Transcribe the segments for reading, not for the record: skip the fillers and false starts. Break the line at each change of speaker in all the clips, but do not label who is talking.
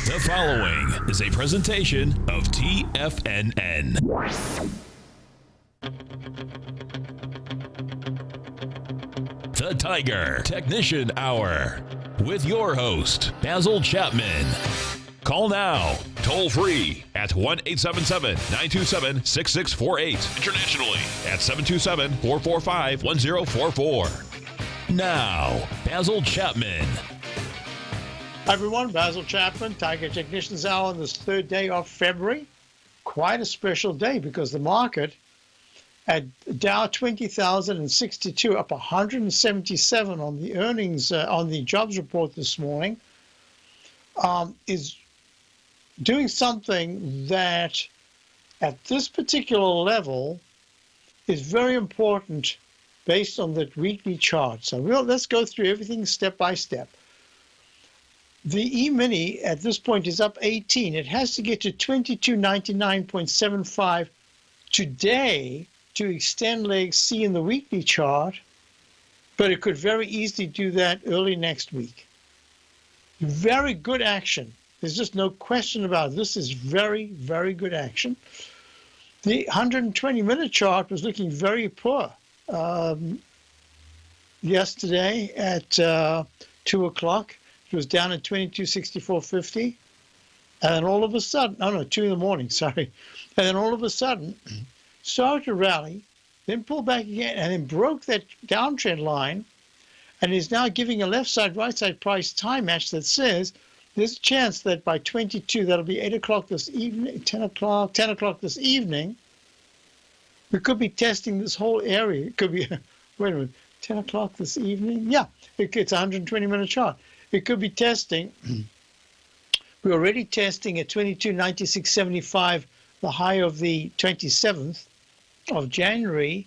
The following is a presentation of TFNN. The Tiger Technician Hour with your host, Basil Chapman. Call now, toll free at 1-877-927-6648. Internationally at 727-445-1044. Now, Basil Chapman.
Hi everyone, Basil Chapman, Tiger Technicians Hour on this third day of February. Quite a special day because the market at Dow 20,062 up 177 on the earnings, on the jobs report this morning, is doing something that at this particular level is very important based on the weekly chart. So let's go through everything step by step. The E-mini at this point is up 18. It has to get to 2299.75 today to extend leg C in the weekly chart, but it could very easily do that early next week. Very good action. There's just no question about it. This is very, very good action. The 120-minute chart was looking very poor yesterday at 2 o'clock. It was down at 2264.50, and then all of a sudden, 2 in the morning, sorry. And then all of a sudden, started to rally, then pulled back again, and then broke that downtrend line, and is now giving a left side, right side price time match that says there's a chance that by 22, that'll be 8 o'clock this evening, 10 o'clock this evening, we could be testing this whole area. It could be, wait a minute, 10 o'clock this evening? Yeah, it's a 120-minute chart. It could be testing. We're already testing at 2296.75, the high of the 27th of January.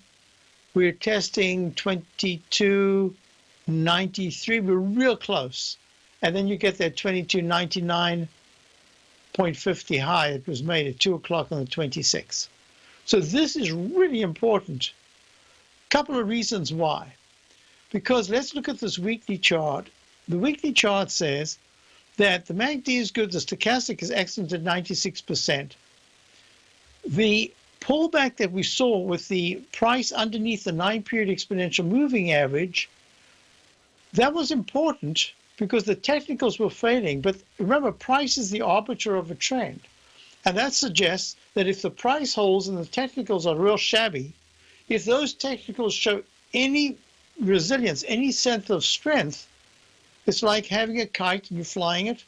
We're testing 2293. We're real close. And then you get that 2299.50 high. It was made at 2 o'clock on the 26th. So this is really important. Couple of reasons why. Because let's look at this weekly chart. The weekly chart says that the MACD is good, the stochastic is excellent at 96%. The pullback that we saw with the price underneath the 9-period exponential moving average, that was important because the technicals were failing. But remember, price is the arbiter of a trend. And that suggests that if the price holds and the technicals are real shabby, if those technicals show any resilience, any sense of strength, it's like having a kite and you're flying it,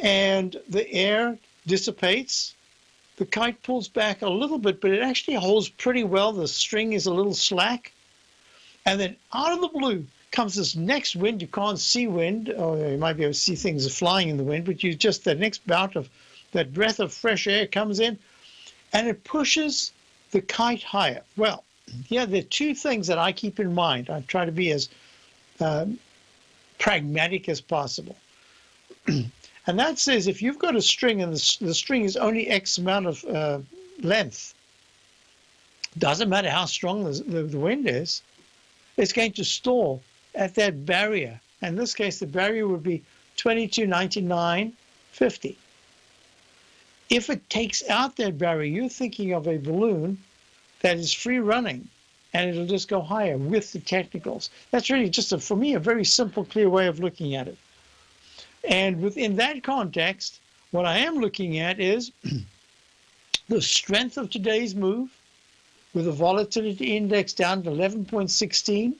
and the air dissipates. The kite pulls back a little bit, but it actually holds pretty well. The string is a little slack. And then out of the blue comes this next wind. You can't see wind, or you might be able to see things flying in the wind, but you just, the next bout of that breath of fresh air comes in, and it pushes the kite higher. Well, yeah, there are two things that I keep in mind. I try to be as pragmatic as possible. And that says if you've got a string and the string is only X amount of length, doesn't matter how strong the wind is, it's going to stall at that barrier. In this case, the barrier would be 2299.50. If it takes out that barrier, you're thinking of a balloon that is free running, and it'll just go higher with the technicals. That's really just, for me, a very simple, clear way of looking at it. And within that context, what I am looking at is the strength of today's move with the volatility index down to 11.16.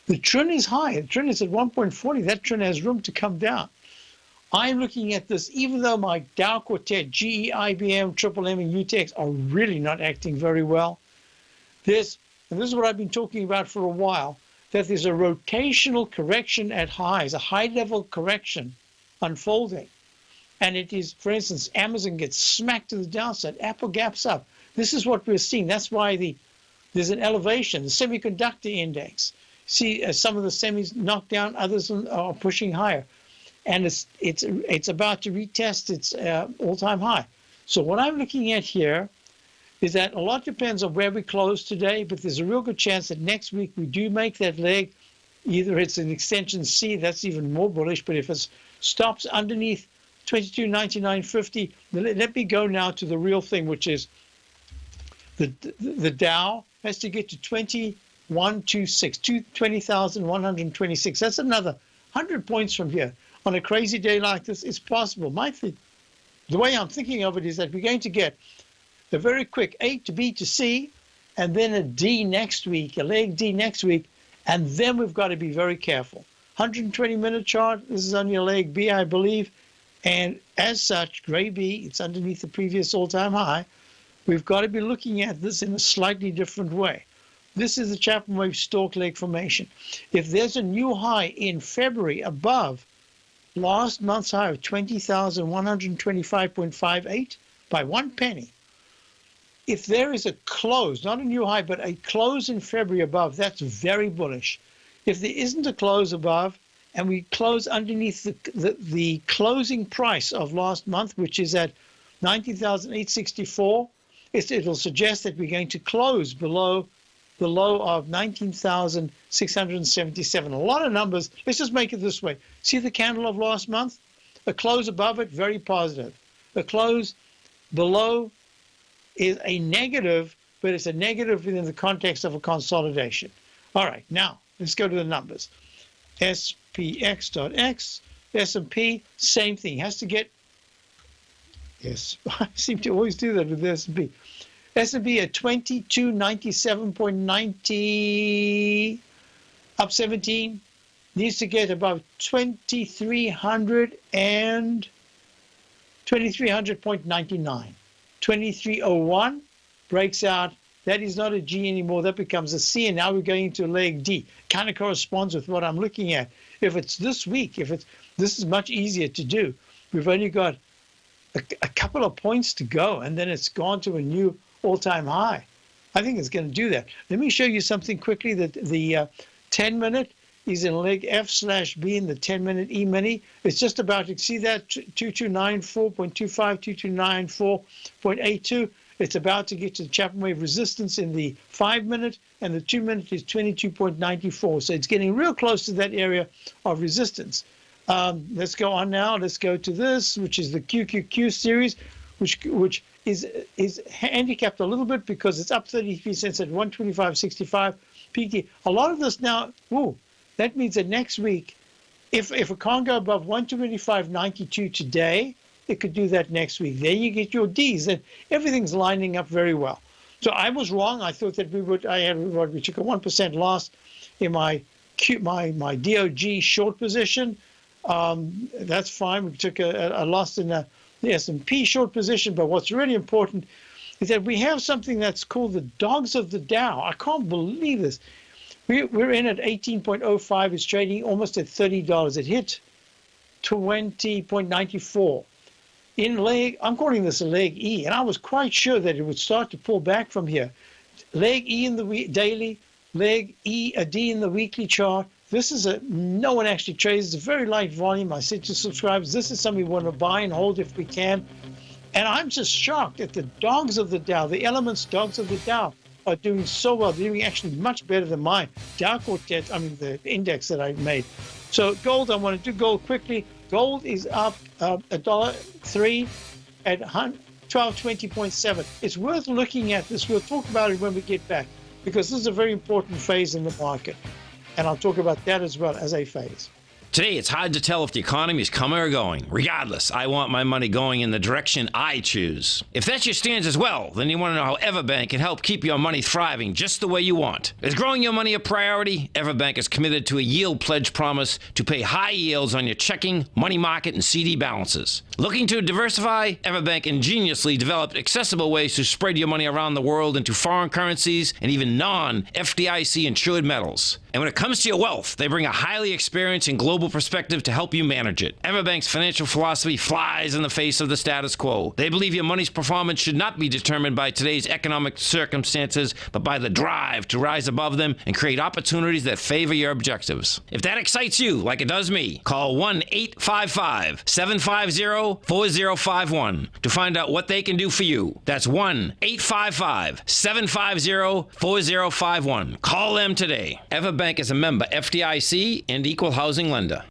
The trend is high. The trend is at 1.40. That trend has room to come down. I'm looking at this, even though my Dow Quartet, GE, IBM, MMM, and UTX are really not acting very well. And this is what I've been talking about for a while, that there's a rotational correction at highs, a high-level correction unfolding. And it is, for instance, Amazon gets smacked to the downside, Apple gaps up. This is what we're seeing. That's why there's an elevation, the semiconductor index. See, some of the semis knocked down, others are pushing higher. And it's about to retest its all-time high. So what I'm looking at here is that a lot depends on where we close today, but there's a real good chance that next week we do make that leg. Either it's an extension C, that's even more bullish, but if it's stops underneath 22.99.50. Let me go now to the real thing, which is the Dow has to get to 2126, 20,126. That's another 100 points from here. On a crazy day like this, it's possible. The way I'm thinking of it is that we're going to get a very quick A to B to C, and then a D next week, a leg D next week, and then we've got to be very careful. 120-minute chart, this is only a leg B, I believe, and as such, gray B, it's underneath the previous all-time high. We've got to be looking at this in a slightly different way. This is the Chapman Wave stalk leg formation. If there's a new high in February above last month's high of 20,125.58 by 1 penny, if there is a close, not a new high, but a close in February above, that's very bullish. If there isn't a close above and we close underneath the closing price of last month, which is at 19,864, it'll suggest that we're going to close below the low of 19,677. A lot of numbers. Let's just make it this way. See the candle of last month? A close above it, very positive. A close below is a negative, but it's a negative within the context of a consolidation. All right, now let's go to the numbers. SPX.X, S&P, same thing. Has to get, yes, I seem to always do that with the S&P. S&P at 2297.90, up 17, needs to get above 2300 and 2300.99. 2301 breaks out. That is not a G anymore. That becomes a C, and now we're going into leg D. Kind of corresponds with what I'm looking at. If it's this week, this is much easier to do. We've only got a couple of points to go, and then it's gone to a new all-time high. I think it's going to do that. Let me show you something quickly. That the 10-minute is in leg F/B in the 10-minute E-mini. It's just about to see that 2294.25, 2294.82. It's about to get to the Chapman Wave resistance in the 5-minute, and the 2-minute is 22.94. So it's getting real close to that area of resistance. Let's go on now. Let's go to this, which is the QQQ series, which is handicapped a little bit because it's up 33 cents at 125.65 PT. A lot of this now, that means that next week, if it can't go above 125.92 today, it could do that next week. Then you get your Ds, and everything's lining up very well. So I was wrong. I thought that we took a 1% loss in my DOG short position. That's fine. We took a loss in the S&P short position, but what's really important is that we have something that's called the dogs of the Dow. I can't believe this. We're in at 18.05. It's trading almost at $30. It hit 20.94. In leg, I'm calling this a leg E, and I was quite sure that it would start to pull back from here. Leg E in the daily, leg E, a D in the weekly chart. This is no one actually trades. It's a very light volume. I said to subscribers, this is something we want to buy and hold if we can. And I'm just shocked at the dogs of the Dow, the elements dogs of the Dow are doing so well. They're doing actually much better than my Dow Quartet, the index that I made. So gold, I want to do gold quickly. Gold is up $1.03 at 1220.7. It's worth looking at this. We'll talk about it when we get back, because this is a very important phase in the market. And I'll talk about that as well as a phase.
Today, it's hard to tell if the economy is coming or going. Regardless, I want my money going in the direction I choose. If that's your stance as well, then you want to know how Everbank can help keep your money thriving just the way you want. Is growing your money a priority? Everbank is committed to a yield pledge promise to pay high yields on your checking, money market, and CD balances. Looking to diversify? Everbank ingeniously developed accessible ways to spread your money around the world into foreign currencies and even non-FDIC insured metals. And when it comes to your wealth, they bring a highly experienced and global perspective to help you manage it. Everbank's financial philosophy flies in the face of the status quo. They believe your money's performance should not be determined by today's economic circumstances, but by the drive to rise above them and create opportunities that favor your objectives. If that excites you, like it does me, call 1-855-750-4051 to find out what they can do for you. That's 1-855-750-4051. Call them today. Everbank is a member FDIC and equal housing lender.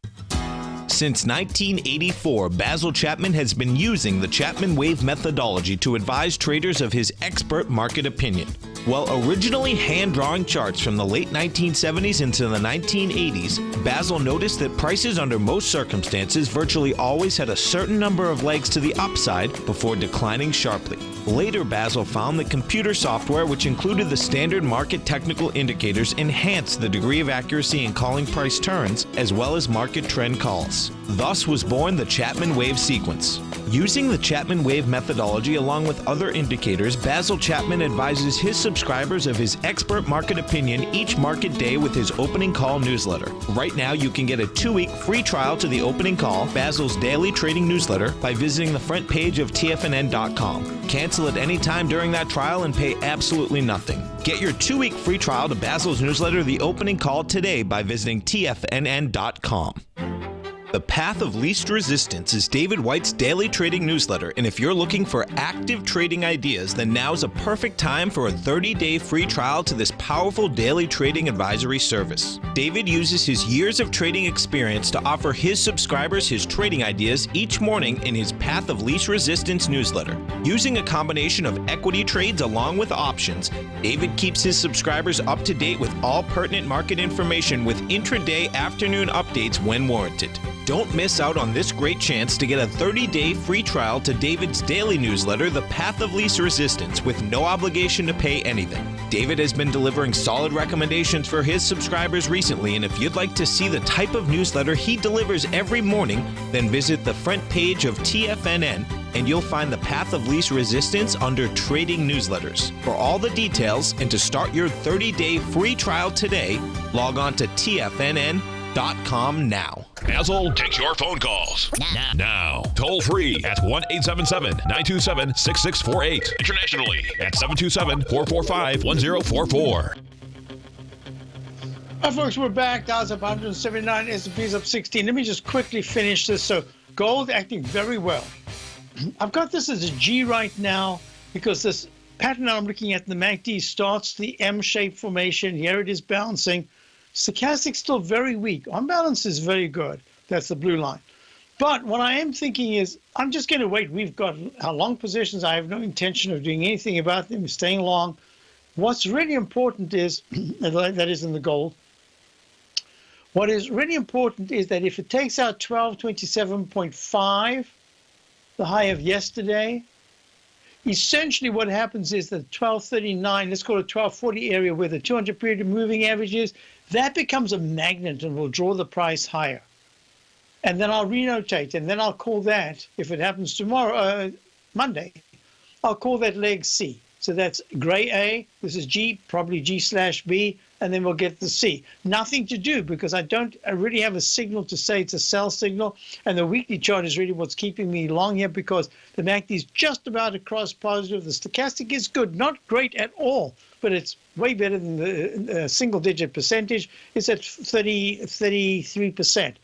Since 1984, Basil Chapman has been using the Chapman Wave methodology to advise traders of his expert market opinion. While originally hand-drawing charts from the late 1970s into the 1980s, Basil noticed that prices under most circumstances virtually always had a certain number of legs to the upside before declining sharply. Later, Basil found that computer software, which included the standard market technical indicators, enhanced the degree of accuracy in calling price turns, as well as market trend calls. Thus was born the Chapman Wave sequence. Using the Chapman Wave methodology along with other indicators, Basil Chapman advises his subscribers of his expert market opinion each market day with his opening call newsletter. Right now, you can get a 2-week free trial to the opening call, Basil's daily trading newsletter, by visiting the front page of TFNN.com. Cancel at any time during that trial and pay absolutely nothing. Get your 2-week free trial to Basil's newsletter, The Opening Call, today by visiting TFNN.com. The Path of Least Resistance is David White's daily trading newsletter, and if you're looking for active trading ideas, then now's a perfect time for a 30-day free trial to this powerful daily trading advisory service. David uses his years of trading experience to offer his subscribers his trading ideas each morning in his Path of Least Resistance newsletter. Using a combination of equity trades along with options, David keeps his subscribers up to date with all pertinent market information with intraday afternoon updates when warranted. Don't miss out on this great chance to get a 30-day free trial to David's daily newsletter, The Path of Least Resistance, with no obligation to pay anything. David has been delivering solid recommendations for his subscribers recently, and if you'd like to see the type of newsletter he delivers every morning, then visit the front page of TFNN and you'll find the Path of Least Resistance under Trading Newsletters. For all the details and to start your 30-day free trial today, log on to TFNN.com now.
Basil takes your phone calls. Now. Toll free at 1-877-927-6648. Internationally at 727-445-1044.
Hi, folks, we're back. Dow's up 179, S&P's up 16. Let me just quickly finish this. So gold acting very well. I've got this as a G right now because this pattern I'm looking at, the MACD, starts the M-shaped formation. Here it is bouncing. Stochastic still very weak. On balance is very good. That's the blue line. But what I am thinking is I'm just going to wait. We've got our long positions. I have no intention of doing anything about them, staying long. What's really important is, that is in the gold, what is really important is that if it takes out 1227.5, the high of yesterday, essentially what happens is that 1239, let's call it 1240 area where the 200 period moving average is, that becomes a magnet and will draw the price higher. And then I'll renotate, and then I'll call that, if it happens tomorrow, Monday, I'll call that leg C. So that's gray A, this is G, probably G/B, and then we'll get the C. Nothing to do because I really have a signal to say it's a sell signal, and the weekly chart is really what's keeping me long here because the MACD is just about across positive. The stochastic is good, not great at all, but it's way better than the single-digit percentage. It's at 33%.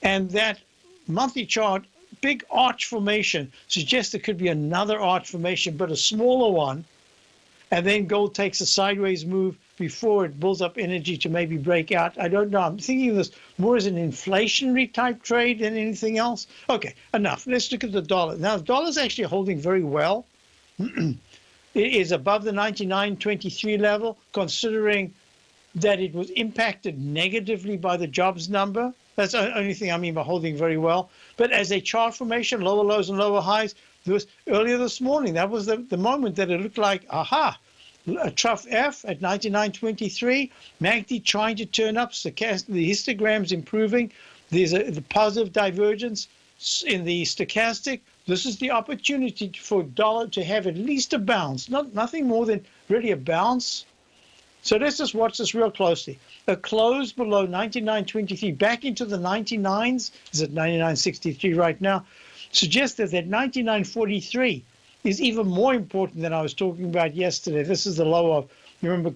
And that monthly chart, big arch formation, suggests there could be another arch formation, but a smaller one. And then gold takes a sideways move before it builds up energy to maybe break out. I don't know. I'm thinking of this more as an inflationary type trade than anything else. Okay, enough. Let's look at the dollar. Now, the dollar is actually holding very well. It is above the 99.23 level, considering that it was impacted negatively by the jobs number. That's the only thing I mean by holding very well. But as a chart formation, lower lows and lower highs, earlier this morning, that was the moment that it looked like, aha, a trough F at 99.23, MACD trying to turn up, the histogram's improving, there's the positive divergence in the stochastic. This is the opportunity for dollar to have at least a bounce, nothing more than really a bounce. So let's just watch this real closely. A close below 99.23, back into the 99s, is at 99.63 right now, suggests that 99.43 is even more important than I was talking about yesterday. This is the low of, you remember,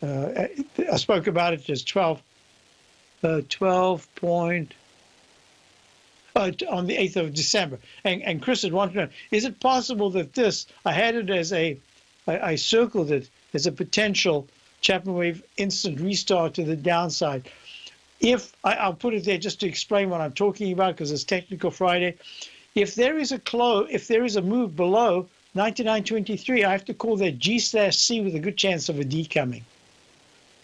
I spoke about it as 12 point, on the 8th of December. And Chris had wanted to know, is it possible that this, I had it as I circled it as a potential Chapman Wave instant restart to the downside. if I'll put it there just to explain what I'm talking about, because it's Technical Friday. If there is a move below 99.23, I have to call that G/C with a good chance of a D coming,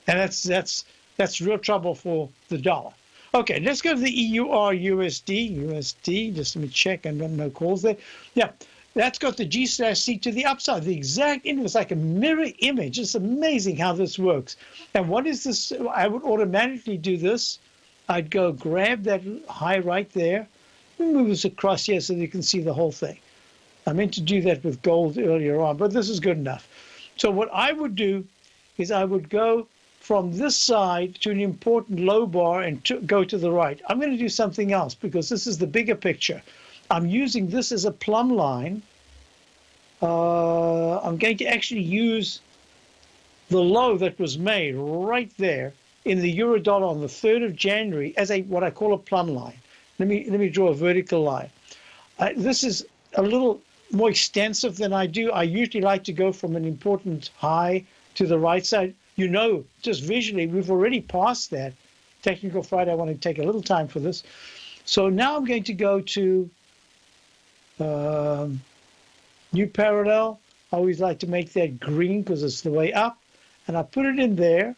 and that's real trouble for the dollar. Okay, let's go to the EUR USD. Just let me check. I don't know calls there. Yeah, that's got the G/C to the upside. The exact inverse, like a mirror image. It's amazing how this works. And what is this? I would automatically do this. I'd go grab that high right there, and move this across here so that you can see the whole thing. I meant to do that with gold earlier on, but this is good enough. So what I would do is I would go from this side to an important low bar and go to the right. I'm going to do something else because this is the bigger picture. I'm using this as a plumb line. I'm going to actually use the low that was made right there in the euro dollar on the 3rd of January as what I call a plumb line. Let me draw a vertical line. This is a little more extensive than I do. I usually like to go from an important high to the right side. You know, just visually, we've already passed that. Technical Friday, I want to take a little time for this. So now I'm going to go to new parallel. I always like to make that green because it's the way up. And I put it in there.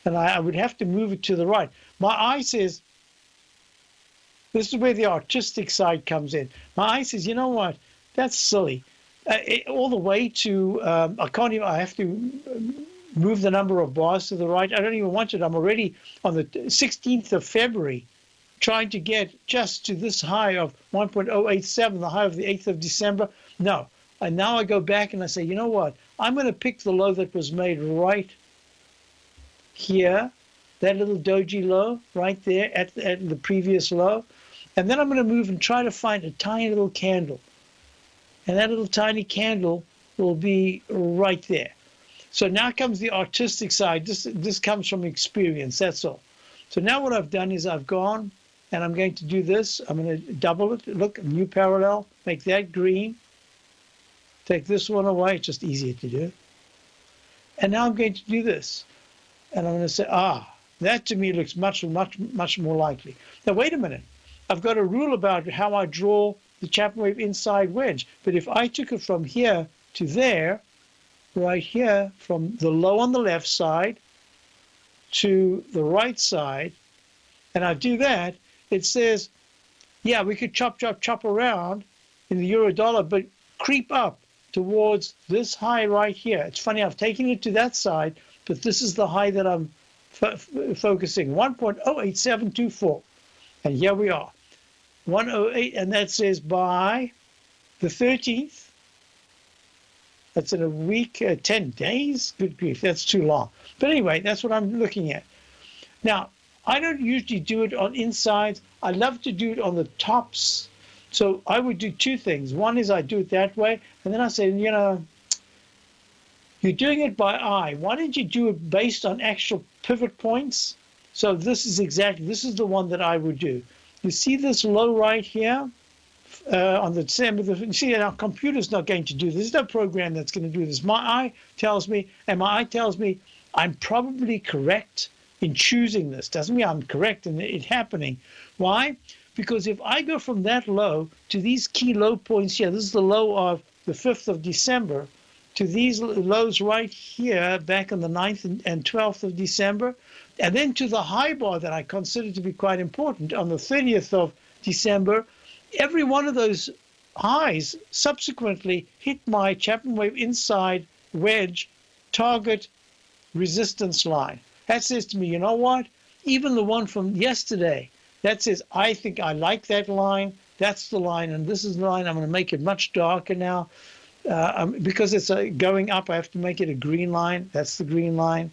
And I would have to move it to the right. My eye says, this is where the artistic side comes in. My eye says, you know what? That's silly. All the way to, I have to move the number of bars to the right. I don't even want it. I'm already on the 16th of February trying to get just to this high of 1.087, the high of the 8th of December. No. And now I go back and I say, you know what? I'm going to pick the low that was made right here, that little doji low right there at the previous low. And then I'm going to move and try to find a tiny little candle. And that little tiny candle will be right there. So now comes the artistic side. This comes from experience, that's all. So now what I've done is I've gone and I'm going to do this. I'm going to double it. Look, new parallel, make that green. Take this one away, it's just easier to do. And now I'm going to do this. And I'm going to say, that to me looks much, much, much more likely. Now, wait a minute. I've got a rule about how I draw the Chapman wave inside wedge. But if I took it from here to there, right here, from the low on the left side to the right side, and I do that, it says, yeah, we could chop around in the euro dollar, but creep up towards this high right here. It's funny, I've taken it to that side, but this is the high that I'm focusing, 1.08724. And here we are, 108, and that says by the 13th, that's in a week, 10 days? Good grief, that's too long. But anyway, that's what I'm looking at. Now, I don't usually do it on insides. I love to do it on the tops. So I would do two things. One is I do it that way, and then I say, you know, you're doing it by eye. Why don't you do it based on actual pivot points? So this is the one that I would do. You see this low right here on the December, you see our computer's not going to do this. There's no program that's going to do this. My eye tells me I'm probably correct in choosing this. Doesn't mean I'm correct in it happening. Why? Because if I go from that low to these key low points here, this is the low of the 5th of December, to these lows right here back on the 9th and 12th of December, and then to the high bar that I consider to be quite important on the 30th of December, every one of those highs subsequently hit my Chapman wave inside wedge target resistance line. That says to me, you know what? Even the one from yesterday, that says, I think I like that line. That's the line, and this is the line. I'm going to make it much darker now. Because it's going up, I have to make it a green line. That's the green line.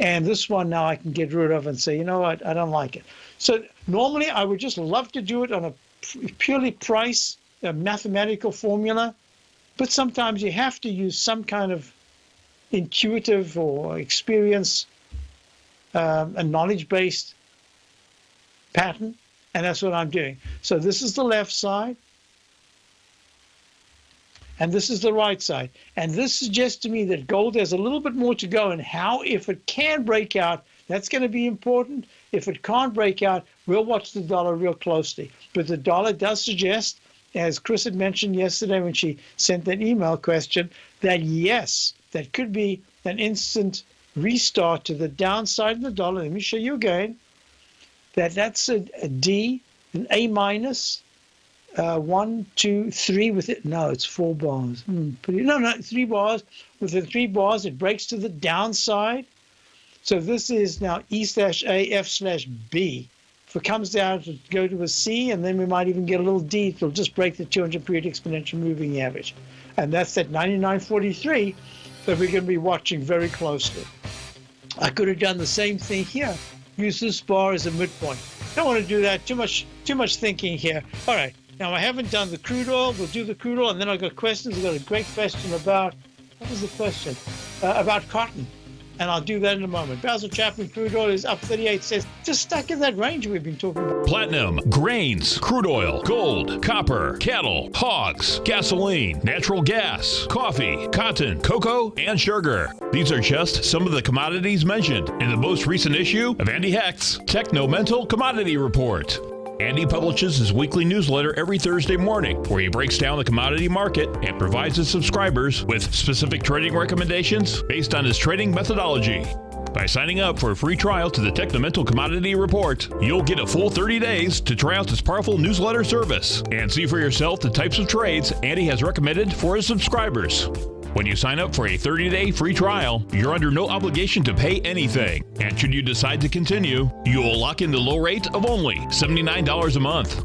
And this one now I can get rid of and say, you know what, I don't like it. So normally I would just love to do it on a purely price, mathematical formula. But sometimes you have to use some kind of intuitive or experience, a knowledge-based pattern. And that's what I'm doing. So this is the left side. And this is the right side. And this suggests to me that gold has a little bit more to go, and how, if it can break out That's going to be important. If it can't break out, we'll watch the dollar real closely. But the dollar does suggest, as Chris had mentioned yesterday when she sent that email question, that yes, that could be an instant restart to the downside of the dollar. Let me show you again. That's a D, an A minus, 1, 2, 3 with it. No, it's 4 bars. No, 3 bars. With the 3 bars, it breaks to the downside. So this is now E/A, F/B. If it comes down to go to a C, and then we might even get a little D, it'll just break the 200-period exponential moving average. And that's at 99.43 that we're going to be watching very closely. I could have done the same thing here. Use this bar as a midpoint. Don't want to do that. Too much thinking here. All right. Now, I haven't done the crude oil. We'll do the crude oil, and then I've got questions. I've got a great question about, what was the question? About cotton. And I'll do that in a moment. Basil Chapman, crude oil is up 38 cents. Just stuck in that range we've been talking about.
Platinum, grains, crude oil, gold, copper, cattle, hogs, gasoline, natural gas, coffee, cotton, cocoa, and sugar. These are just some of the commodities mentioned in the most recent issue of Andy Hecht's Techno-Mental Commodity Report. Andy publishes his weekly newsletter every Thursday morning, where he breaks down the commodity market and provides his subscribers with specific trading recommendations based on his trading methodology. By signing up for a free trial to the Techno-Mental Commodity Report, you'll get a full 30 days to try out this powerful newsletter service and see for yourself the types of trades Andy has recommended for his subscribers. When you sign up for a 30-day free trial, you're under no obligation to pay anything. And should you decide to continue, you will lock in the low rate of only $79 a month.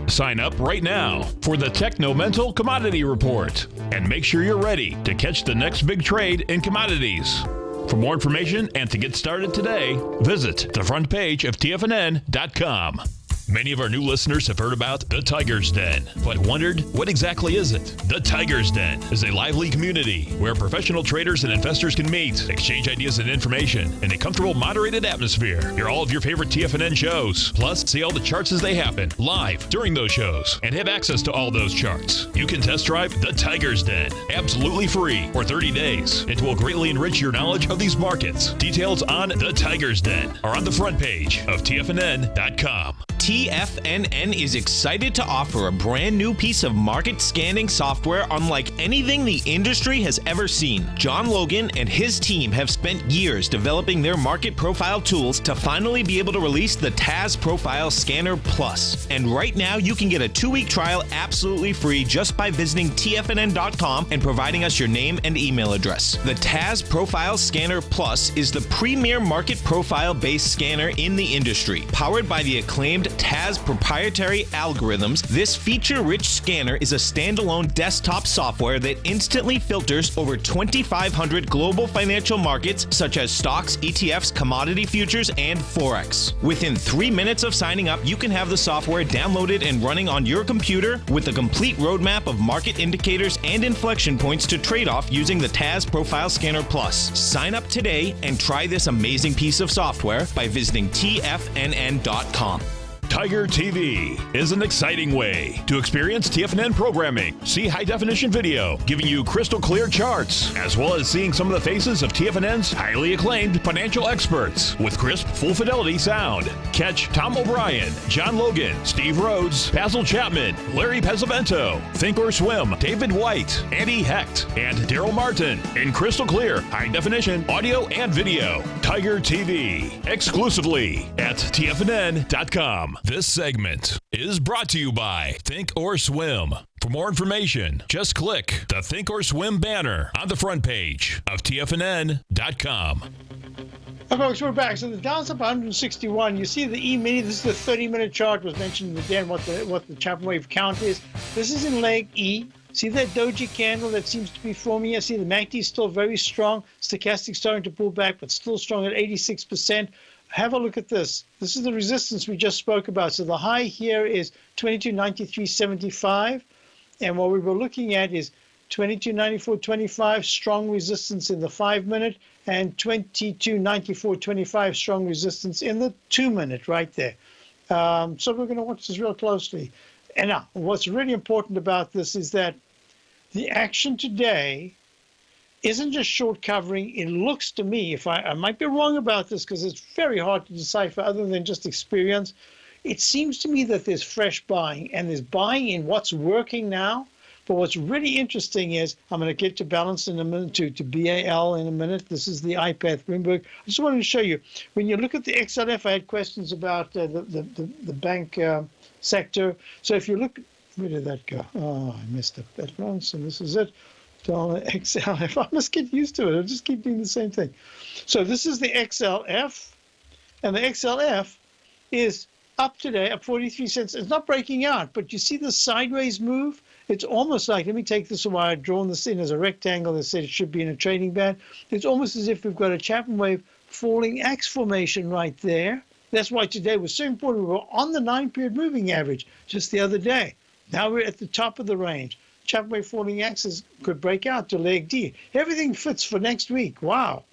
Sign up right now for the Techno-Mental Commodity Report and make sure you're ready to catch the next big trade in commodities. For more information and to get started today, visit the front page of TFNN.com. Many of our new listeners have heard about the Tiger's Den, but wondered, what exactly is it? The Tiger's Den is a lively community where professional traders and investors can meet, exchange ideas and information in a comfortable, moderated atmosphere. Hear all of your favorite TFNN shows, plus see all the charts as they happen live during those shows and have access to all those charts. You can test drive the Tiger's Den absolutely free for 30 days. It will greatly enrich your knowledge of these markets. Details on the Tiger's Den are on the front page of TFNN.com.
TFNN is excited to offer a brand new piece of market scanning software unlike anything the industry has ever seen. John Logan and his team have spent years developing their market profile tools to finally be able to release the TAS Profile Scanner Plus. And right now you can get a 2-week trial absolutely free just by visiting TFNN.com and providing us your name and email address. The TAS Profile Scanner Plus is the premier market profile based scanner in the industry. Powered by the acclaimed TAS proprietary algorithms, this feature-rich scanner is a standalone desktop software that instantly filters over 2,500 global financial markets such as stocks, ETFs, commodity futures, and Forex. Within 3 minutes of signing up, you can have the software downloaded and running on your computer with a complete roadmap of market indicators and inflection points to trade off using the TAS Profile Scanner Plus. Sign up today and try this amazing piece of software by visiting TFNN.com.
TigerTV is an exciting way to experience TFNN programming. See high-definition video giving you crystal clear charts, as well as seeing some of the faces of TFNN's highly acclaimed financial experts with crisp, full-fidelity sound. Catch Tom O'Brien, John Logan, Steve Rhodes, Basil Chapman, Larry Pesavento, Think or Swim, David White, Andy Hecht, and Daryl Martin in crystal clear, high-definition audio and video. TigerTV, exclusively at TFNN.com. This segment is brought to you by Think or Swim. For more information, just click the Think or Swim banner on the front page of TFNN.com.
Hey folks, we're back. So the Dow's up 161. You see the E-mini. This is the 30-minute chart was mentioned in the den, what the Chapman wave count is. This is in leg E. See that doji candle that seems to be forming? I see the MACD is still very strong. Stochastic starting to pull back, but still strong at 86%. Have a look at this. This is the resistance we just spoke about. So the high here is 2293.75, and what we were looking at is 2294.25, strong resistance in the 5-minute, and 2294.25, strong resistance in the 2-minute right there. So we're going to watch this real closely. And now, what's really important about this is that the action today isn't just short covering. It looks to me, if I might be wrong about this because it's very hard to decipher other than just experience. It seems to me that there's fresh buying, and there's buying in what's working now. But what's really interesting is, I'm going to get to balance in a minute, to BAL in a minute. This is the iPath Bloomberg. I just wanted to show you, when you look at the XLF, I had questions about the bank sector. So if you look, where did that go? Oh, I messed up that one. So this is it. Dollar XLF. I must get used to it. I'll just keep doing the same thing. So this is the XLF, and the XLF is up today at 43 cents. It's not breaking out, but you see the sideways move? It's almost like, let me take this away. I've drawn this in as a rectangle that said it should be in a trading band. It's almost as if we've got a Chapman wave falling axe formation right there. That's why today was so important. We were on the 9-period moving average just the other day. Now we're at the top of the range. Chapman wave falling axes could break out to leg D. Everything fits for next week. Wow.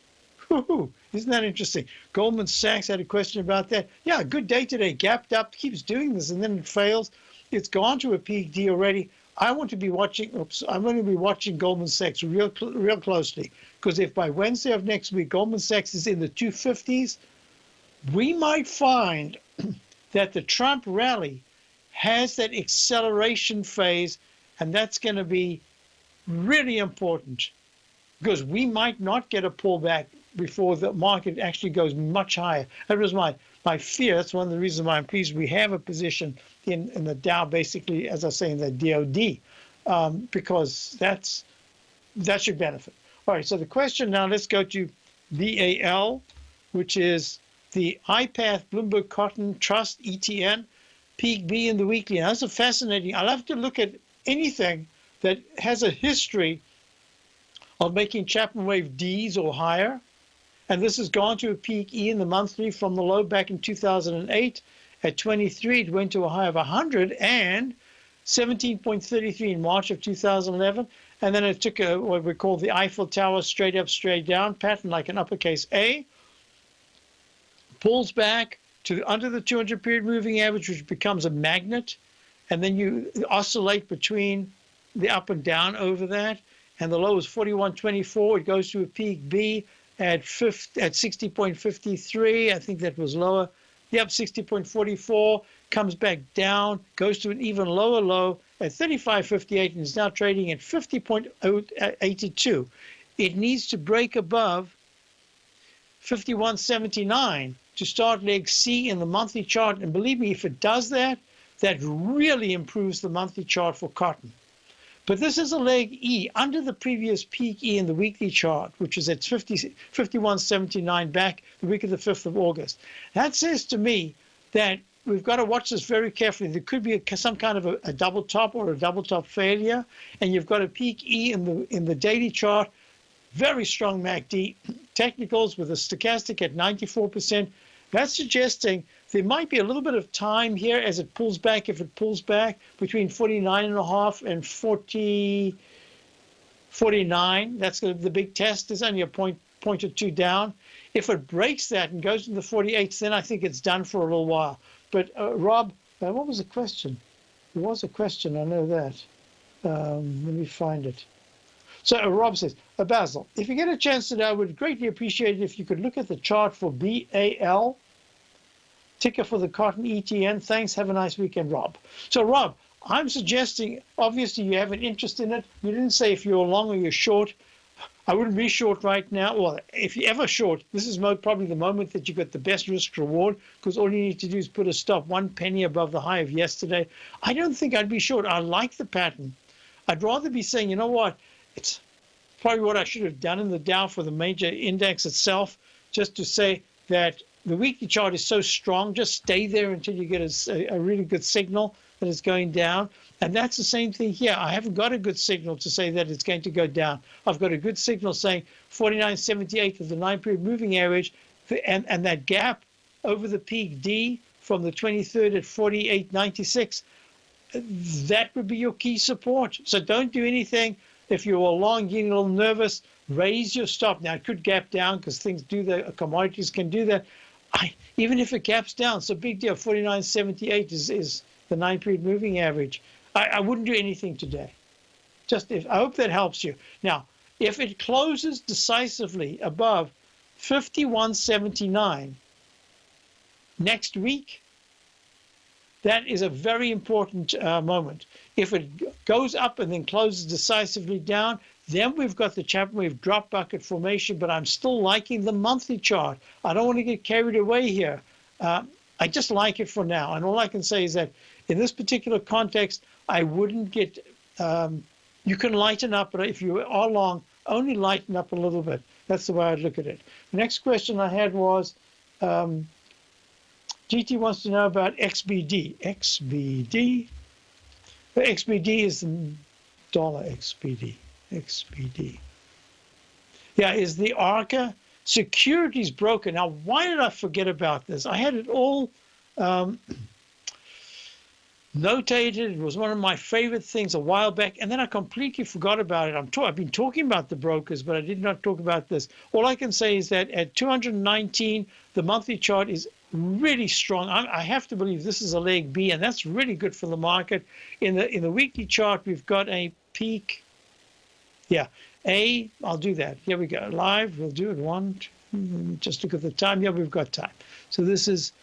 Woo-hoo. Isn't that interesting? Goldman Sachs had a question about that. Yeah, good day today. Gapped up, keeps doing this, and then it fails. It's gone to a peak D already. I want to be watching. I'm going to be watching Goldman Sachs real closely, because if by Wednesday of next week Goldman Sachs is in the 250s, we might find that the Trump rally has that acceleration phase, and that's going to be really important, because we might not get a pullback before the market actually goes much higher. That was my fear. That's one of the reasons why I'm pleased we have a position in the Dow, basically, as I say, in the DOD, because that should benefit. All right, so the question now, let's go to BAL, which is the iPath Bloomberg Cotton Trust ETN, peak B in the weekly. Now, that's a fascinating. I love to look at anything that has a history of making Chapman wave Ds or higher. And this has gone to a peak E in the monthly from the low back in 2008 at 23. It went to a high of 100 and 17.33 in March of 2011. And then it took what we call the Eiffel Tower straight up, straight down pattern, like an uppercase A, pulls back to under the 200-period moving average, which becomes a magnet. And then you oscillate between the up and down over that. And the low is 41.24. It goes to a peak B at 60.53. I think that was lower. Yep, 60.44, comes back down, goes to an even lower low at 35.58, and is now trading at 50.82. It needs to break above 51.79 to start leg C in the monthly chart. And believe me, if it does that, that really improves the monthly chart for cotton. But this is a leg E under the previous peak E in the weekly chart, which is at 51.79 back the week of the 5th of August. That says to me that we've got to watch this very carefully. There could be some kind of a double top or a double top failure, and you've got a peak E in the daily chart, very strong MACD, technicals with a stochastic at 94%. That's suggesting there might be a little bit of time here as it pulls back, if it pulls back between 49.5 and 49. That's the big test. There's only a point or two down. If it breaks that and goes into the 48s, then I think it's done for a little while. But Rob, what was the question? There was a question, I know that. Let me find it. So Rob says, Basil, if you get a chance today, I would greatly appreciate it if you could look at the chart for BAL, ticker for the cotton ETN. Thanks. Have a nice weekend, Rob. So Rob, I'm suggesting, obviously you have an interest in it. You didn't say if you're long or you're short. I wouldn't be short right now. Well, if you're ever short, this is probably the moment that you got the best risk reward, because all you need to do is put a stop 1 penny above the high of yesterday. I don't think I'd be short. I like the pattern. I'd rather be saying, you know what, it's probably what I should have done in the Dow for the major index itself, just to say that the weekly chart is so strong, just stay there until you get a really good signal that it's going down. And that's the same thing here. I haven't got a good signal to say that it's going to go down. I've got a good signal saying 49.78 of the 9-period moving average, and that gap over the peak D from the 23rd at 48.96, that would be your key support. So don't do anything. If you're long, getting a little nervous, raise your stop. Now, it could gap down because things do that. Commodities can do that. Even if it gaps down, it's a big deal. 49.78 is the 9-period moving average. I wouldn't do anything today. I hope that helps you. Now, If it closes decisively above 51.79 next week, that is a very important moment. If it goes up and then closes decisively down, then we've got the Chapman wave drop bucket formation, but I'm still liking the monthly chart. I don't want to get carried away here. I just like it for now. And all I can say is that in this particular context, I wouldn't get, you can lighten up, but if you are long, only lighten up a little bit. That's the way I'd look at it. The next question I had was, GT wants to know about XBD. XBD. The XBD is the dollar XBD. XBD. Yeah, is the ARCA securities broker. Now, why did I forget about this? I had it all notated. It was one of my favorite things a while back, and then I completely forgot about it. I've been talking about the brokers, but I did not talk about this. All I can say is that at 219, the monthly chart is really strong. I have to believe this is a leg B, and that's really good for the market. In the weekly chart, we've got a peak. Yeah, I'll do that. Here we go. Live, we'll do it. Just look at the time. Yeah, we've got time. So this is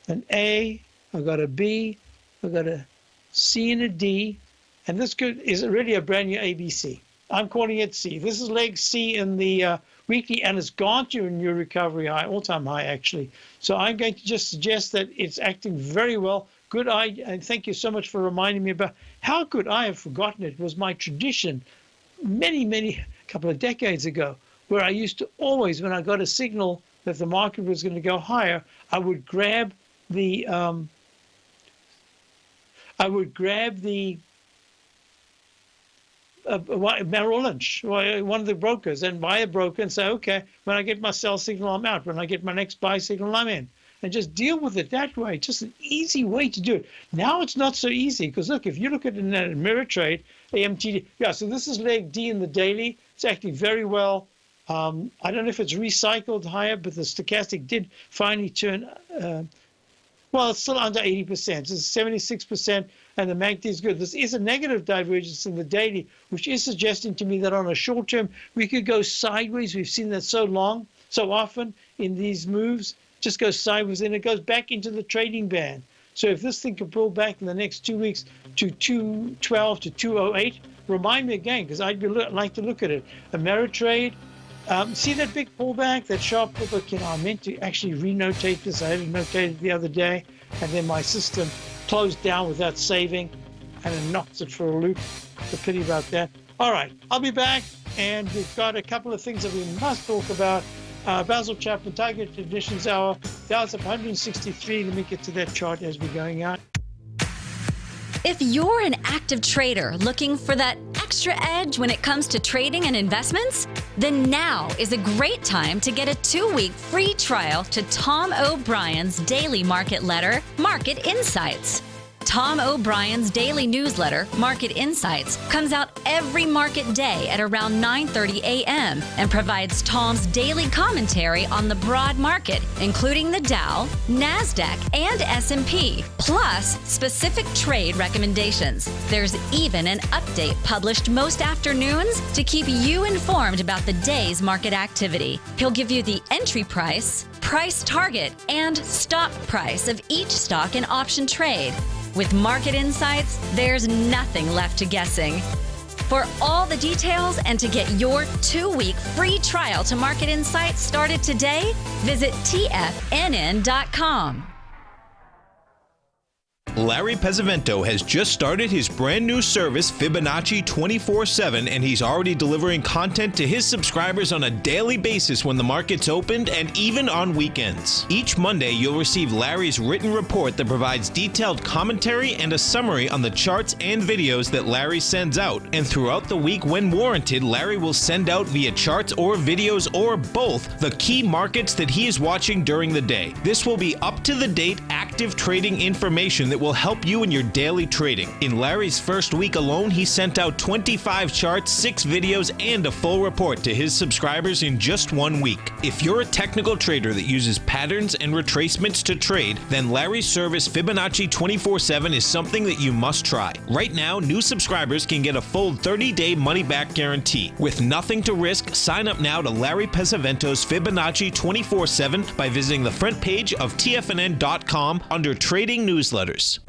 an A. I've got a B. I've got a C and a D. And this is really a brand new ABC. I'm calling it C. This is leg C in the weekly, and it's gone to a new recovery high, all-time high, actually. So I'm going to just suggest that it's acting very well. Good eye, and thank you so much for reminding me about how could I have forgotten it. It was my tradition many, couple of decades ago, where I used to always, when I got a signal that the market was going to go higher, I would grab the Merrill Lynch, one of the brokers, and buy a broker and say, okay, when I get my sell signal, I'm out. When I get my next buy signal, I'm in. And just deal with it that way. Just an easy way to do it. Now it's not so easy, because look, if you look at it in a mirror trade, AMTD, yeah, so this is leg D in the daily. It's acting very well. I don't know if it's recycled higher, but the stochastic did finally turn, well, it's still under 80%. It's 76%, and the MACD is good. This is a negative divergence in the daily, which is suggesting to me that on a short term, we could go sideways. We've seen that so often in these moves. Just goes sideways, and it goes back into the trading band. So if this thing can pull back in the next 2 weeks to 212 to 208, remind me again, because I'd like to look at it. Ameritrade, see that big pullback, that sharp pullback? I meant to actually renotate this. I had it notated the other day, and then my system closed down without saving, and it knocks it for a loop. It's a pity about that. All right, I'll be back, and we've got a couple of things that we must talk about. Basil Chapman, Tiger Traditions Hour, Dow's up 163. Let me get to that chart as we're going out.
If you're an active trader looking for that extra edge when it comes to trading and investments, then now is a great time to get a 2-week free trial to Tom O'Brien's daily market letter, Market Insights. Tom O'Brien's daily newsletter, Market Insights, comes out every market day at around 9:30 a.m. and provides Tom's daily commentary on the broad market, including the Dow, NASDAQ, and S&P, plus specific trade recommendations. There's even an update published most afternoons to keep you informed about the day's market activity. He'll give you the entry price, price target, and stop price of each stock and option trade. With Market Insights, there's nothing left to guessing. For all the details and to get your 2-week free trial to Market Insights started today, visit TFNN.com.
Larry Pesavento has just started his brand new service, Fibonacci 24/7, and he's already delivering content to his subscribers on a daily basis when the market's opened and even on weekends. Each Monday, you'll receive Larry's written report that provides detailed commentary and a summary on the charts and videos that Larry sends out. And throughout the week, when warranted, Larry will send out via charts or videos or both the key markets that he is watching during the day. This will be up-to-the-date active trading information that will will help you in your daily trading. In Larry's first week alone, he sent out 25 charts, 6 videos, and a full report to his subscribers in just 1 week. If you're a technical trader that uses patterns and retracements to trade, then Larry's service Fibonacci 24/7 is something that you must try. Right now, new subscribers can get a full 30-day money-back guarantee. With nothing to risk, sign up now to Larry Pesavento's Fibonacci 24/7 by visiting the front page of TFNN.com under Trading Newsletters.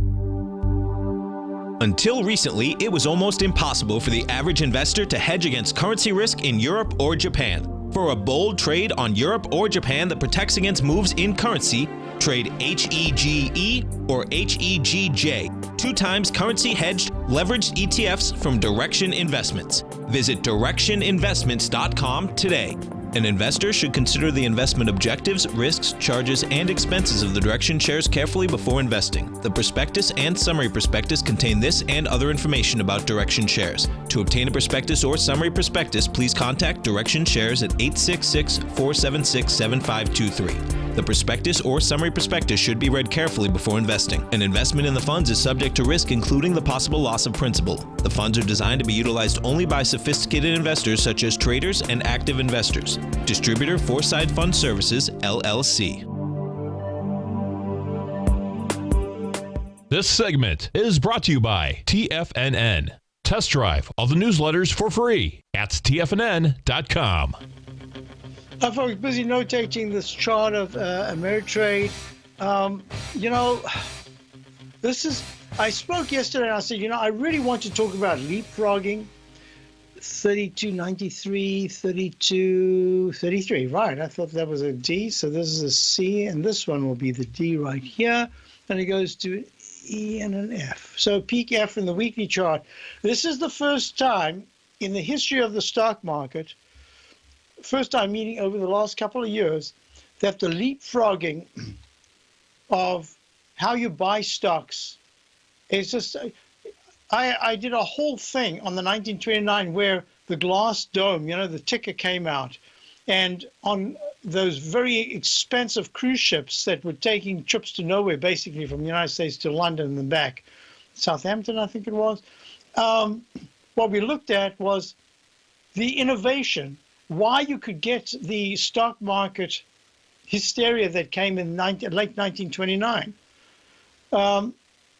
Until recently, it was almost impossible for the average investor to hedge against currency risk in Europe or Japan. For a bold trade on Europe or Japan that protects against moves in currency, trade HEGE or HEGJ, 2 times currency hedged leveraged ETFs from Direction Investments. Visit directioninvestments.com today. An investor should consider the investment objectives, risks, charges, and expenses of the Direction shares carefully before investing. The prospectus and summary prospectus contain this and other information about Direction shares. To obtain a prospectus or summary prospectus, please contact Direction shares at 866-476-7523. The prospectus or summary prospectus should be read carefully before investing. An investment in the funds is subject to risk, including the possible loss of principal. The funds are designed to be utilized only by sophisticated investors such as traders and active investors. Distributor Foreside Fund Services, LLC.
This segment is brought to you by TFNN. Test drive all the newsletters for free at TFNN.com.
I'm folks busy notating this chart of Ameritrade. I spoke yesterday and I said, I really want to talk about leapfrogging. 32.93, 32.33, right. I thought that was a D, so this is a C, and this one will be the D right here. And it goes to E and an F. So peak F in the weekly chart. This is the first time in the history of the stock market, first time meaning over the last couple of years, that the leapfrogging of how you buy stocks is just... I did a whole thing on the 1929 where the glass dome, the ticker came out. And on those very expensive cruise ships that were taking trips to nowhere, basically from the United States to London and back, Southampton, I think it was, what we looked at was the innovation, why you could get the stock market hysteria that came in late 1929.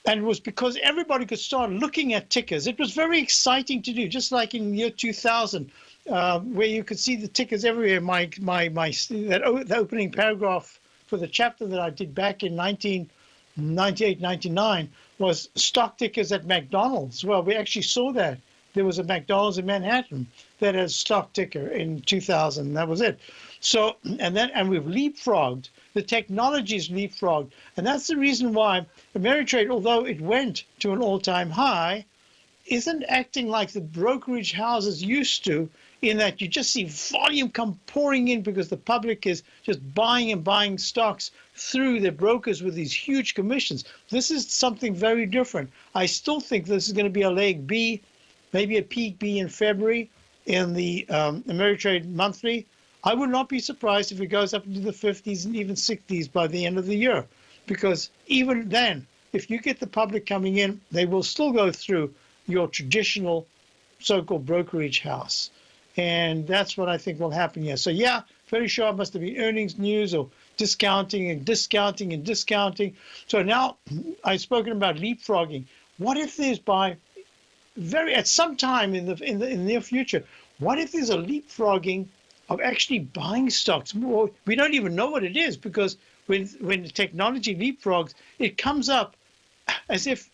And it was because everybody could start looking at tickers. It was very exciting to do, just like in the year 2000, where you could see the tickers everywhere. The opening paragraph for the chapter that I did back in 1998, 99 was stock tickers at McDonald's. Well, we actually saw that. There was a McDonald's in Manhattan that had a stock ticker in 2000. That was it. So, and we've leapfrogged. The technology's leapfrogged. And that's the reason why Ameritrade, although it went to an all-time high, isn't acting like the brokerage houses used to, in that you just see volume come pouring in because the public is just buying and buying stocks through their brokers with these huge commissions. This is something very different. I still think this is going to be a leg B, maybe a peak B in February in the Ameritrade monthly. I would not be surprised if it goes up into the 50s and even 60s by the end of the year, because even then, if you get the public coming in, they will still go through your traditional so-called brokerage house. And that's what I think will happen here. So yeah, very sure must have been earnings news or discounting and discounting and discounting. So now I've spoken about leapfrogging. What if there's at some time in the near future, what if there's a leapfrogging of actually buying stocks? Well, we don't even know what it is, because when the technology leapfrogs, it comes up as if,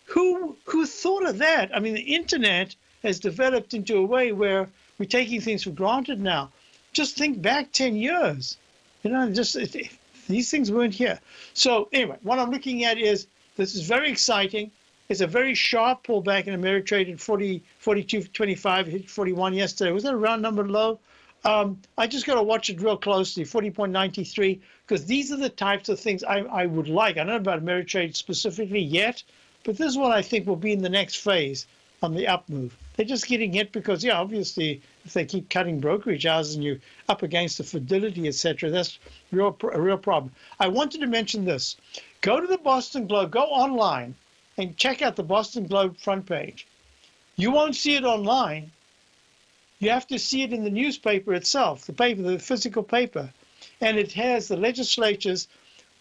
who thought of that? I mean, the internet has developed into a way where we're taking things for granted now. Just think back 10 years. These things weren't here. So anyway, what I'm looking at is, this is very exciting. It's a very sharp pullback in Ameritrade at 42.25, hit 41 yesterday. Was that a round number low? I just got to watch it real closely, 40.93, because these are the types of things I would like. I don't know about Ameritrade specifically yet, but this is what I think will be in the next phase on the up move. They're just getting hit because, yeah, obviously, if they keep cutting brokerage houses and you're up against the Fidelity, etc., that's a real problem. I wanted to mention this. Go to the Boston Globe, go online and check out the Boston Globe front page. You won't see it online. You have to see it in the newspaper itself, the paper, the physical paper. And it has the legislature's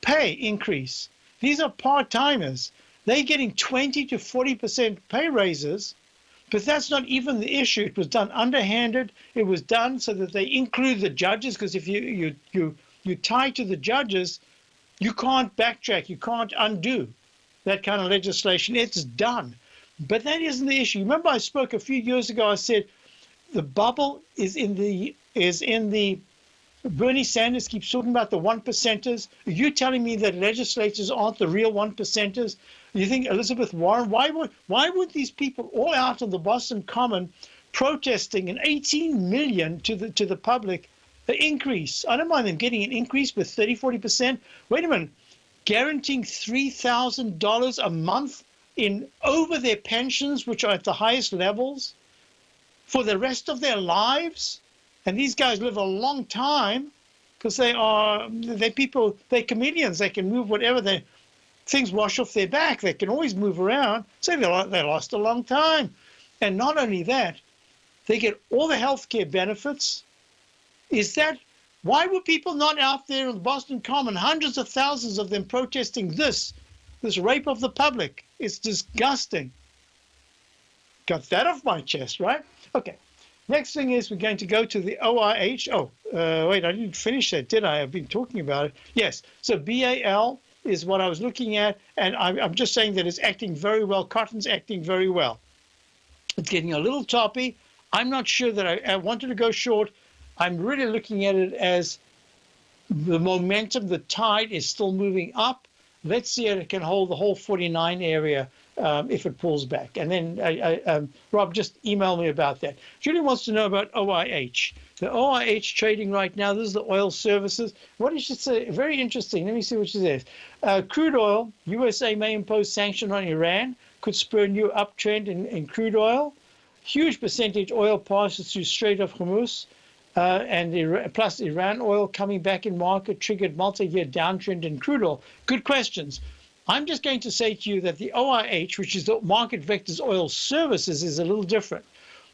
pay increase. These are part-timers. They're getting 20 to 40% pay raises, but that's not even the issue. It was done underhanded. It was done so that they include the judges, because if you tie to the judges, you can't backtrack. You can't undo that kind of legislation. It's done. But that isn't the issue. Remember, I spoke a few years ago. I said the bubble is in the Bernie Sanders keeps talking about the 1%ers. Are you telling me that legislators aren't the real 1%ers? You think Elizabeth Warren? Why would these people all out on the Boston Common protesting an 18 million to the public increase? I don't mind them getting an increase with 30-40%. Wait a minute, guaranteeing $3,000 a month in over their pensions, which are at the highest levels, for the rest of their lives. And these guys live a long time because they're comedians. They can move whatever things wash off their back. They can always move around. So they last a long time. And not only that, they get all the health care benefits. Why were people not out there in the Boston Common, hundreds of thousands of them protesting this rape of the public? It's disgusting. Got that off my chest, right? Okay. Next thing is we're going to go to the OIH. Wait, I didn't finish that, did I? I've been talking about it. Yes. So BAL is what I was looking at, and I'm just saying that it's acting very well. Cotton's acting very well. It's getting a little toppy. I'm not sure that I wanted to go short. I'm really looking at it as the momentum, the tide is still moving up. Let's see if it can hold the whole 49 area if it pulls back. And then, Rob, just email me about that. Julie wants to know about OIH. The OIH trading right now, this is the oil services. What did she say? Very interesting. Let me see what she says. Crude oil, USA may impose sanction on Iran, could spur a new uptrend in crude oil. Huge percentage oil passes through Strait of Hormuz. Plus Iran oil coming back in market triggered multi-year downtrend in crude oil. Good questions. I'm just going to say to you that the OIH, which is the Market Vectors Oil Services, is a little different.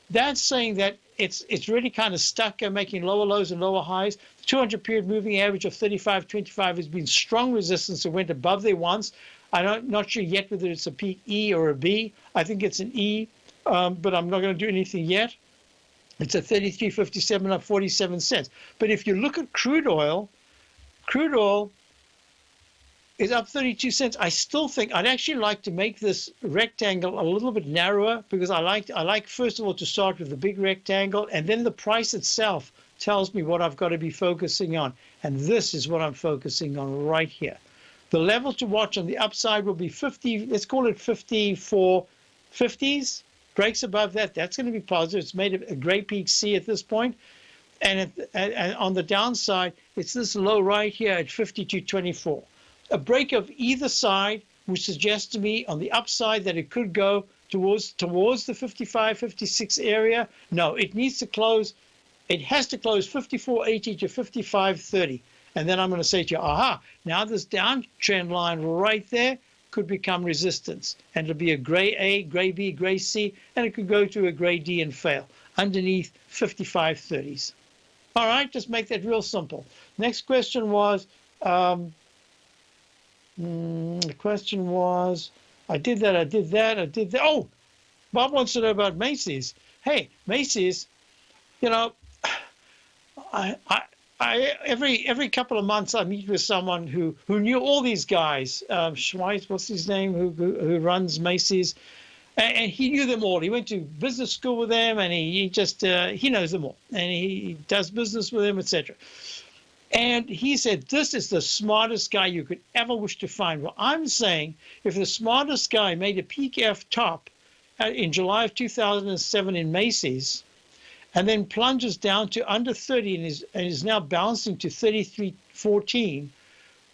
That's saying that it's really kind of stuck making lower lows and lower highs. The 200-period moving average of 35.25 has been strong resistance. It went above there once. I'm not sure yet whether it's a peak E or a B. I think it's an E, but I'm not going to do anything yet. It's at 33.57, up 47 cents. But if you look at crude oil is up 32 cents. I still think I'd actually like to make this rectangle a little bit narrower, because I like first of all to start with the big rectangle, and then the price itself tells me what I've got to be focusing on. And this is what I'm focusing on right here. The level to watch on the upside will be 50, let's call it 54.50s. Breaks above that, that's going to be positive. It's made a great peak C at this point. And on the downside, it's this low right here at 52.24. A break of either side, which suggests to me on the upside that it could go towards the 55, 56 area. No, it needs to close. It has to close 54.80 to 55.30. And then I'm going to say to you, aha, now this downtrend line right there could become resistance, and it'll be a gray A, gray B, gray C, and it could go to a gray D and fail underneath 55.30s. All right, just make that real simple. Next question was, I did that. Oh, Bob wants to know about Macy's. Hey, Macy's, you know, every couple of months I meet with someone who knew all these guys. Schweiss, what's his name, who runs Macy's, and he knew them all. He went to business school with them, and he knows them all, and he does business with them, etc. And he said, this is the smartest guy you could ever wish to find. Well, I'm saying if the smartest guy made a peak F top in July of 2007 in Macy's, and then plunges down to under 30 and is now bouncing to 33.14.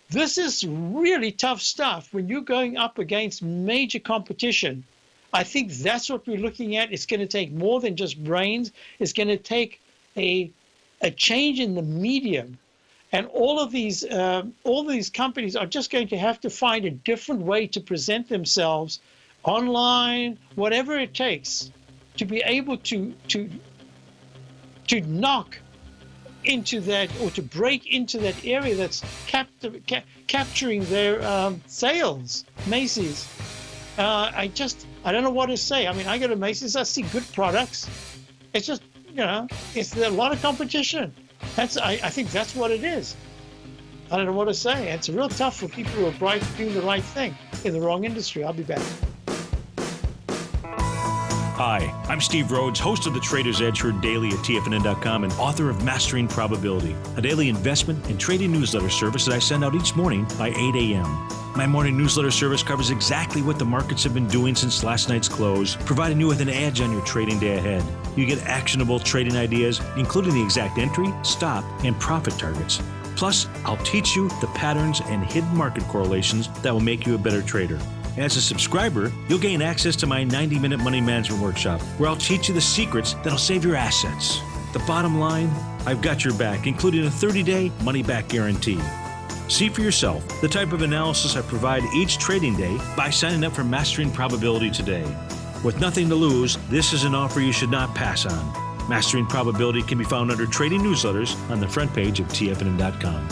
This is really tough stuff when you're going up against major competition. I think that's what we're looking at. It's going to take more than just brains. It's going to take a change in the medium. And all of these companies are just going to have to find a different way to present themselves online, whatever it takes, to be able to knock into that, or to break into that area that's capturing their sales. Macy's. I don't know what to say. I mean, I go to Macy's, I see good products. It's just, it's a lot of competition. I think that's what it is. I don't know what to say. It's real tough for people who are bright doing the right thing in the wrong industry. I'll be back.
Hi, I'm Steve Rhodes, host of the Trader's Edge, heard daily at TFNN.com and author of Mastering Probability, a daily investment and trading newsletter service that I send out each morning by 8 a.m. My morning newsletter service covers exactly what the markets have been doing since last night's close, providing you with an edge on your trading day ahead. You get actionable trading ideas, including the exact entry, stop, and profit targets. Plus, I'll teach you the patterns and hidden market correlations that will make you a better trader. As a subscriber, you'll gain access to my 90-minute money management workshop, where I'll teach you the secrets that'll save your assets. The bottom line, I've got your back, including a 30-day money-back guarantee. See for yourself the type of analysis I provide each trading day by signing up for Mastering Probability today. With nothing to lose, this is an offer you should not pass on. Mastering Probability can be found under Trading Newsletters on the front page of TFNN.com.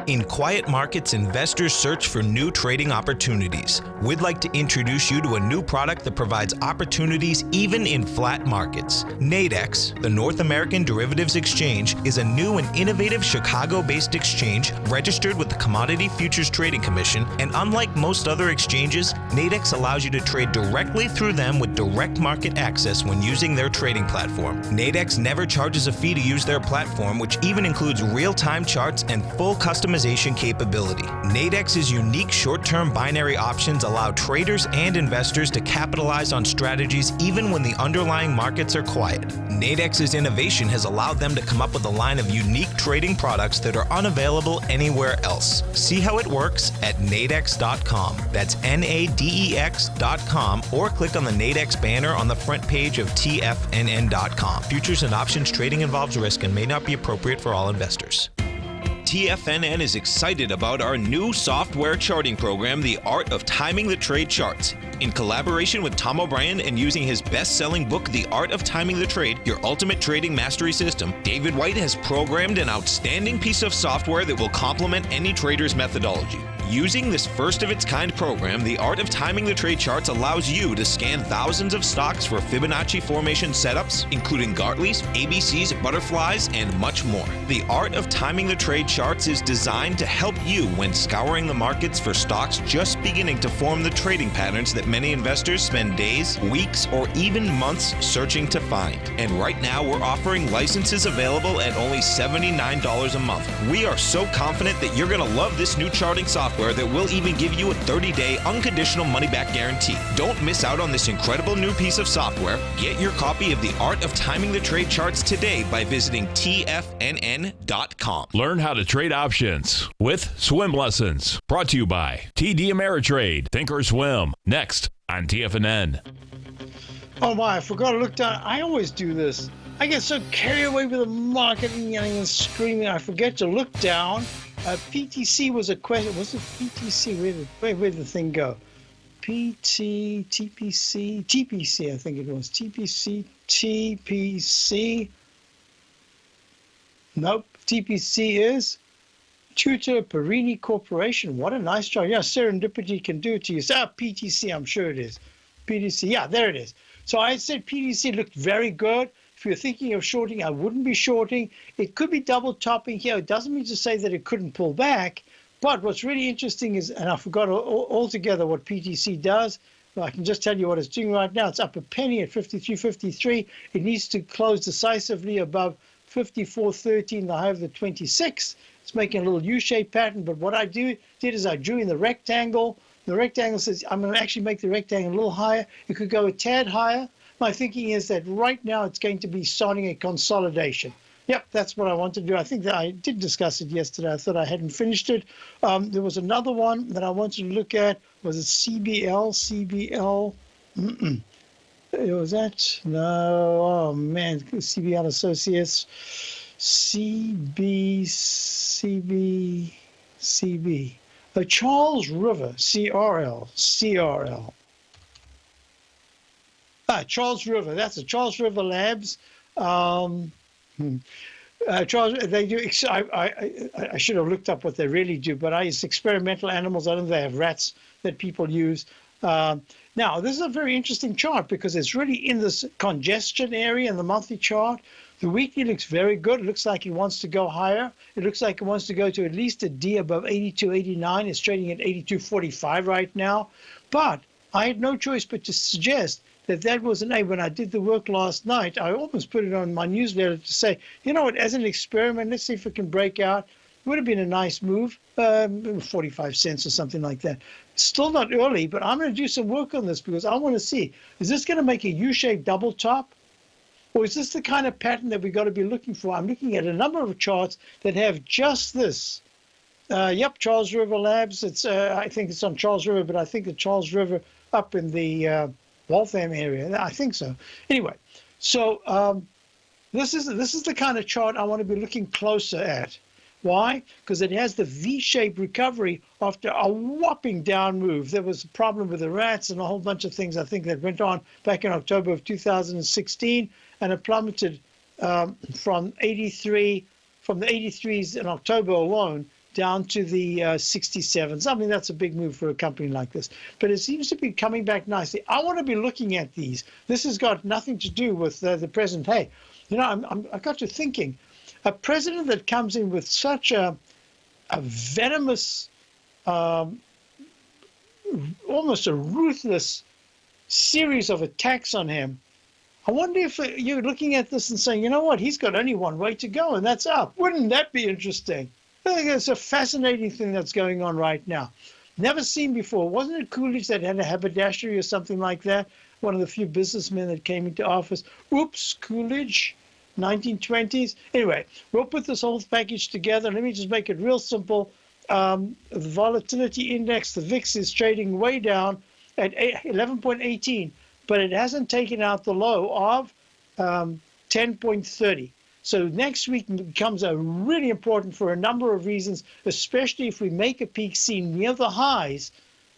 In quiet markets, investors search for new trading opportunities. We'd like to introduce you to a new product that provides opportunities even in flat markets. Nadex, the North American Derivatives Exchange, is a new and innovative Chicago-based exchange registered with the Commodity Futures Trading Commission, and unlike most other exchanges, Nadex allows you to trade directly through them with direct market access when using their trading platform. Nadex never charges a fee to use their platform, which even includes real-time charts and full customization capability. Nadex's unique short-term binary options allow traders and investors to capitalize on strategies even when the underlying markets are quiet. Nadex's innovation has allowed them to come up with a line of unique trading products that are unavailable anywhere else. See how it works at nadex.com. That's NADEX.com, or click on the Nadex banner on the front page of TFNN.com. Futures and options trading involves risk and may not be appropriate for all investors. TFNN is excited about our new software charting program, The Art of Timing the Trade Charts. In collaboration with Tom O'Brien and using his best-selling book, The Art of Timing the Trade, Your Ultimate Trading Mastery System, David White has programmed an outstanding piece of software that will complement any trader's methodology. Using this first-of-its-kind program, The Art of Timing the Trade Charts allows you to scan thousands of stocks for Fibonacci formation setups, including Gartley's, ABC's, butterflies, and much more. The Art of Timing the Trade Charts is designed to help you when scouring the markets for stocks just beginning to form the trading patterns that many investors spend days, weeks, or even months searching to find. And right now, we're offering licenses available at only $79 a month. We are so confident that you're going to love this new charting software that will even give you a 30-day unconditional money-back guarantee. Don't miss out on this incredible new piece of software. Get your copy of The Art of Timing the Trade Charts today by visiting TFNN.com.
Learn how to trade options with swim lessons. Brought to you by TD Ameritrade. Think or swim. Next on TFNN.
Oh my, I forgot to look down. I always do this. I get so carried away with the market and yelling and screaming, I forget to look down. PTC was a question. Was it PTC? Where did the thing go? TPC, I think it was. TPC. Nope. TPC is Tutor Perini Corporation. What a nice job. Yeah, serendipity can do it to you. PTC, I'm sure it is. PTC, yeah, there it is. So I said PTC looked very good. If you're thinking of shorting, I wouldn't be shorting. It could be double topping here. It doesn't mean to say that it couldn't pull back. But what's really interesting is, and I forgot altogether what PTC does. Well, I can just tell you what it's doing right now. It's up a penny at 53.53. It needs to close decisively above 54.13, the high of the 26. It's making a little U-shaped pattern. But what I did is I drew in the rectangle. The rectangle says I'm going to actually make the rectangle a little higher. It could go a tad higher. My thinking is that right now it's going to be starting a consolidation. Yep, that's what I want to do. I think that I did discuss it yesterday. I thought I hadn't finished it. There was another one that I wanted to look at. Was it CBL? Was that? No. Oh, man. CBL Associates. CB. The Charles River. CRL. Charles River. That's it. Charles River Labs. Charles, they do. I should have looked up what they really do, but it's experimental animals. I don't know if they have rats that people use. Now, this is a very interesting chart because it's really in this congestion area in the monthly chart. The weekly looks very good. It looks like it wants to go higher. It looks like it wants to go to at least a D above 82.89. It's trading at 82.45 right now. But I had no choice but to suggest that was an A. When I did the work last night, I almost put it on my newsletter to say, you know what, as an experiment, let's see if it can break out. It would have been a nice move, 45 cents or something like that. Still not early, but I'm going to do some work on this because I want to see, is this going to make a U-shaped double top? Or is this the kind of pattern that we've got to be looking for? I'm looking at a number of charts that have just this. Yep, Charles River Labs. I think it's on Charles River, but I think the Charles River up in the Waltham area. I think so. Anyway, so this is the kind of chart I want to be looking closer at. Why? Because it has the V-shaped recovery after a whopping down move. There was a problem with the rats and a whole bunch of things I think that went on back in October of 2016, and it plummeted from the 83s in October alone down to the 67s. I mean, that's a big move for a company like this. But it seems to be coming back nicely. I want to be looking at these. This has got nothing to do with the present. Hey, you know, I got to thinking, a president that comes in with such a venomous, almost a ruthless series of attacks on him, I wonder if you're looking at this and saying, you know what, he's got only one way to go, and that's up. Wouldn't that be interesting? I think it's a fascinating thing that's going on right now. Never seen before. Wasn't it Coolidge that had a haberdashery or something like that? One of the few businessmen that came into office. Oops, Coolidge, 1920s. Anyway, we'll put this whole package together. Let me just make it real simple. The volatility index, the VIX, is trading way down at 11.18, but it hasn't taken out the low of 10.30. So next week becomes really important for a number of reasons, especially if we make a peak seen near the highs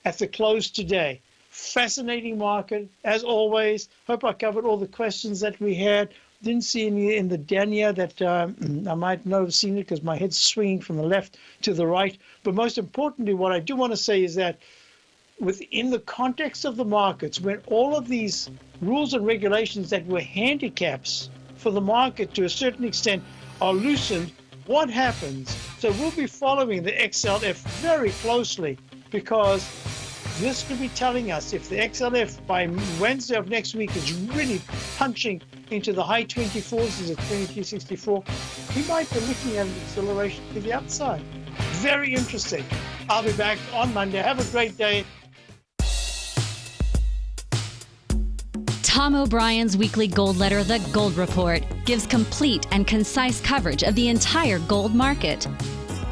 at the close today. Fascinating market, as always. Hope I covered all the questions that we had. Didn't see any in the Dania that I might not have seen it because my head's swinging from the left to the right. But most importantly, what I do want to say is that within the context of the markets, when all of these rules and regulations that were handicaps for the market to a certain extent are loosened, what happens? So we'll be following the XLF very closely because this could be telling us if the XLF by Wednesday of next week is really punching into the high 24s, is at 2264, we might be looking at an acceleration to the upside. Very interesting. I'll be back on Monday. Have a great day.
Tom O'Brien's weekly gold letter, The Gold Report, gives complete and concise coverage of the entire gold market.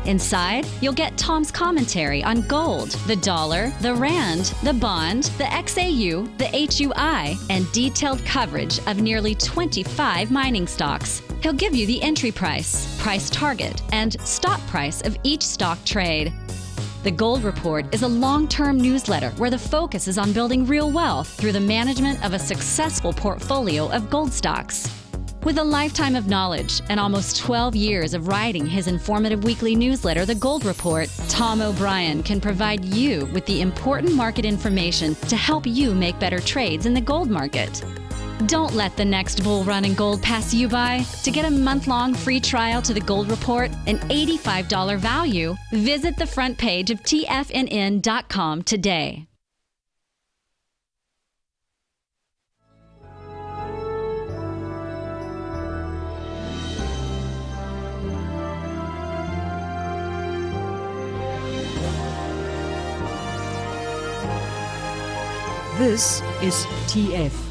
Inside, you'll get Tom's commentary on gold, the dollar, the rand, the bond, the XAU, the HUI, and detailed coverage of nearly 25 mining stocks. He'll give you the entry price, price target, and stop price of each stock trade. The Gold Report is a long-term newsletter where the focus is on building real wealth through the management of a successful portfolio of gold stocks. With a lifetime of knowledge and almost 12 years of writing his informative weekly newsletter, The Gold Report, Tom O'Brien can provide you with the important market information to help you make better trades in the gold market. Don't let the next bull run in gold pass you by. To get a month-long free trial to The Gold Report, an $85 value, visit the front page of TFNN.com today.
This is TFNN.